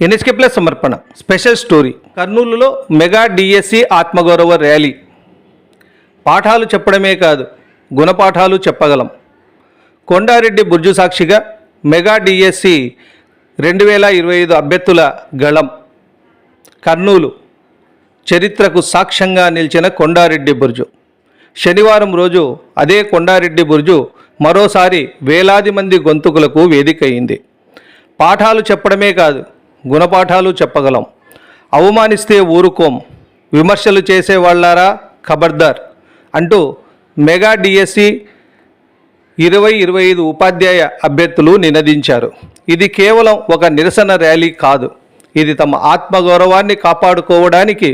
NSK plus సమర్పణ special story. కర్నూలులో mega DSC ఆత్మగౌరవ ర్యాలీ. పాఠాలు చెప్పడమే కాదు, గుణపాఠాలు చెప్పగలం. కొండారెడ్డి బుర్జు సాక్షిగా మెగా డిఎస్సి 2025 అభ్యర్థుల గళం. కర్నూలు చరిత్రకు సాక్ష్యంగా నిలిచిన కొండారెడ్డి బుర్జు. శనివారం రోజు అదే కొండారెడ్డి బుర్జు మరోసారి వేలాది మంది గొంతుకులకు వేదిక అయింది. పాఠాలు చెప్పడమే కాదు, గుణపాఠాలు చెప్పగలం. అవమానిస్తే ఊరుకోం, విమర్శలు చేసేవాళ్ళారా ఖబర్దార్ అంటూ మెగా డిఎస్సి 2025 ఉపాధ్యాయ అభ్యర్థులు నినదించారు. ఇది కేవలం ఒక నిరసన ర్యాలీ కాదు, ఇది తమ ఆత్మగౌరవాన్ని కాపాడుకోవడానికి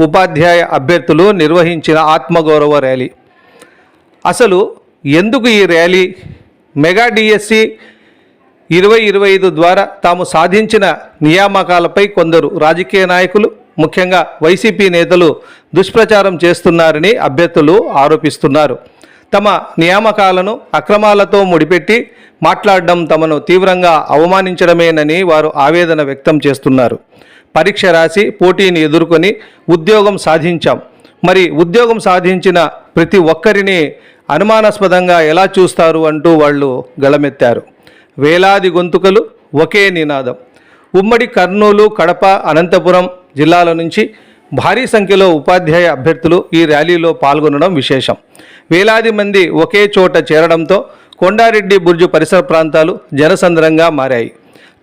ఉపాధ్యాయ అభ్యర్థులు నిర్వహించిన ఆత్మగౌరవ ర్యాలీ. అసలు ఎందుకు ఈ ర్యాలీ? మెగా డిఎస్సి 2025 ద్వారా తాము సాధించిన నియామకాలపై కొందరు రాజకీయ నాయకులు, ముఖ్యంగా వైసీపీ నేతలు దుష్ప్రచారం చేస్తున్నారని అభ్యర్థులు ఆరోపిస్తున్నారు. తమ నియామకాలను అక్రమాలతో ముడిపెట్టి మాట్లాడడం తమను తీవ్రంగా అవమానించడమేనని వారు ఆవేదన వ్యక్తం చేస్తున్నారు. పరీక్ష రాసి పోటీని ఎదుర్కొని ఉద్యోగం సాధించాం, మరి ఉద్యోగం సాధించిన ప్రతి ఒక్కరిని అనుమానాస్పదంగా ఎలా చూస్తారు అంటూ వాళ్ళు గళమెత్తారు. వేలాది గొంతుకలు, ఒకే నినాదం. ఉమ్మడి కర్నూలు, కడప, అనంతపురం జిల్లాల నుంచి భారీ సంఖ్యలో ఉపాధ్యాయ అభ్యర్థులు ఈ ర్యాలీలో పాల్గొనడం విశేషం. వేలాది మంది ఒకే చోట చేరడంతో కొండారెడ్డి బుర్జు పరిసర ప్రాంతాలు జనసంద్రంగా మారాయి.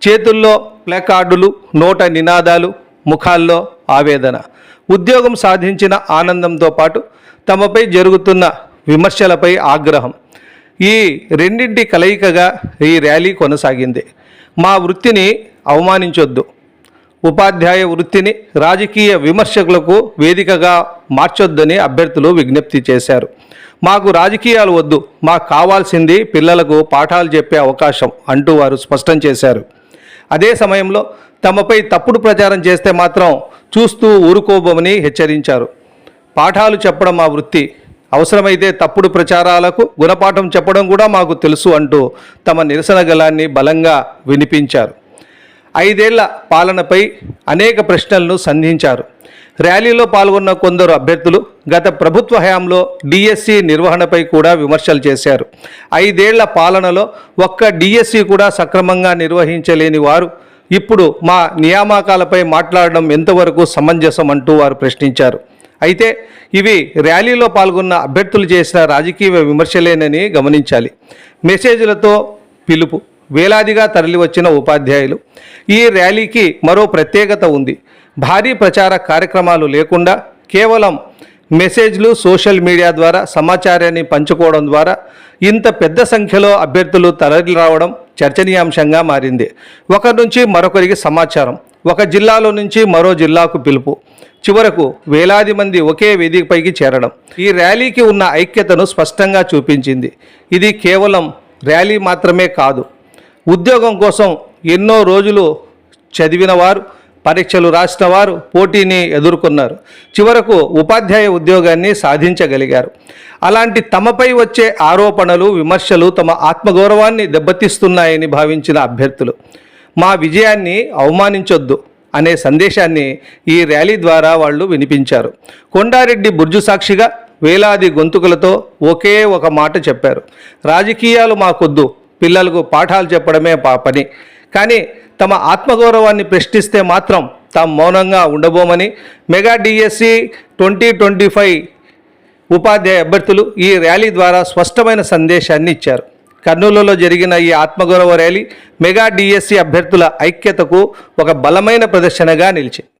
చేతుల్లో ప్లకార్డులు, నోట నినాదాలు, ముఖాల్లో ఆవేదన. ఉద్యోగం సాధించిన ఆనందంతో పాటు తమపై జరుగుతున్న విమర్శలపై ఆగ్రహం. ఈ రెండింటి కలయికగా ఈ ర్యాలీ కొనసాగింది. మా వృత్తిని అవమానించొద్దు, ఉపాధ్యాయ వృత్తిని రాజకీయ విమర్శకులకు వేదికగా మార్చొద్దని అభ్యర్థులు విజ్ఞప్తి చేశారు. మాకు రాజకీయాలు వద్దు, మాకు కావాల్సింది పిల్లలకు పాఠాలు చెప్పే అవకాశం అంటూ వారు స్పష్టం చేశారు. అదే సమయంలో తమపై తప్పుడు ప్రచారం చేస్తే మాత్రం చూస్తూ ఊరుకోబోమని హెచ్చరించారు. పాఠాలు చెప్పడం మా వృత్తి, అవసరమైతే తప్పుడు ప్రచారాలకు గుణపాఠం చెప్పడం కూడా మాకు తెలుసు అంటూ తమ నిరసన గళాన్ని బలంగా వినిపించారు. 5 ఏళ్ల పాలనపై అనేక ప్రశ్నలను సంధించారు. ర్యాలీలో పాల్గొన్న కొందరు అభ్యర్థులు గత ప్రభుత్వ హయాంలో డిఎస్సి నిర్వహణపై కూడా విమర్శలు చేశారు. 5 ఏళ్ల పాలనలో ఒక్క డిఎస్సి కూడా సక్రమంగా నిర్వహించలేని వారు ఇప్పుడు మా నియామకాలపై మాట్లాడడం ఎంతవరకు సమంజసం అంటూ వారు ప్రశ్నించారు. అయితే ఇవి ర్యాలీలో పాల్గొన్న అభ్యర్థులు చేసిన రాజకీయ విమర్శలేనని గమనించాలి. మెసేజ్లతో పిలుపు, వేలాదిగా తరలివచ్చిన ఉపాధ్యాయులు. ఈ ర్యాలీకి మరో ప్రత్యేకత ఉంది. భారీ ప్రచార కార్యక్రమాలు లేకుండా కేవలం మెసేజ్లు, సోషల్ మీడియా ద్వారా సమాచారాన్ని పంచుకోవడం ద్వారా ఇంత పెద్ద సంఖ్యలో అభ్యర్థులు తరలి రావడం చర్చనీయాంశంగా మారింది. ఒకరి నుంచి మరొకరికి సమాచారం, ఒక జిల్లాలో నుంచి మరో జిల్లాకు పిలుపు, చివరకు వేలాది మంది ఒకే వేదికపైకి చేరడం ఈ ర్యాలీకి ఉన్న ఐక్యతను స్పష్టంగా చూపించింది. ఇది కేవలం ర్యాలీ మాత్రమే కాదు, ఉద్యోగం కోసం ఎన్నో రోజులు చదివిన వారు, పరీక్షలు రాసిన వారు పోటీని ఎదుర్కొన్నారు, చివరకు ఉపాధ్యాయ ఉద్యోగాన్ని సాధించగలిగారు. అలాంటి తమపై వచ్చే ఆరోపణలు, విమర్శలు తమ ఆత్మగౌరవాన్ని దెబ్బతీస్తున్నాయని భావించిన అభ్యర్థులు మా విజయాన్ని అవమానించొద్దు అనే సందేశాన్ని ఈ ర్యాలీ ద్వారా వాళ్ళు వినిపించారు. కొండారెడ్డి బుర్జు సాక్షిగా వేలాది గొంతుకులతో ఒకే ఒక మాట చెప్పారు. రాజకీయాలు మాకొద్దు, పిల్లలకు పాఠాలు చెప్పడమే పని, కానీ తమ ఆత్మగౌరవాన్ని ప్రశ్నిస్తే మాత్రం తాము మౌనంగా ఉండబోమని మెగా డిఎస్సి 2025 ఉపాధ్యాయ అభ్యర్థులు ఈ ర్యాలీ ద్వారా స్పష్టమైన సందేశాన్ని ఇచ్చారు. కర్నూలులో జరిగిన ఈ ఆత్మగౌరవ ర్యాలీ మెగా డిఎస్సి అభ్యర్థుల ఐక్యతకు ఒక బలమైన ప్రదర్శనగా నిలిచింది.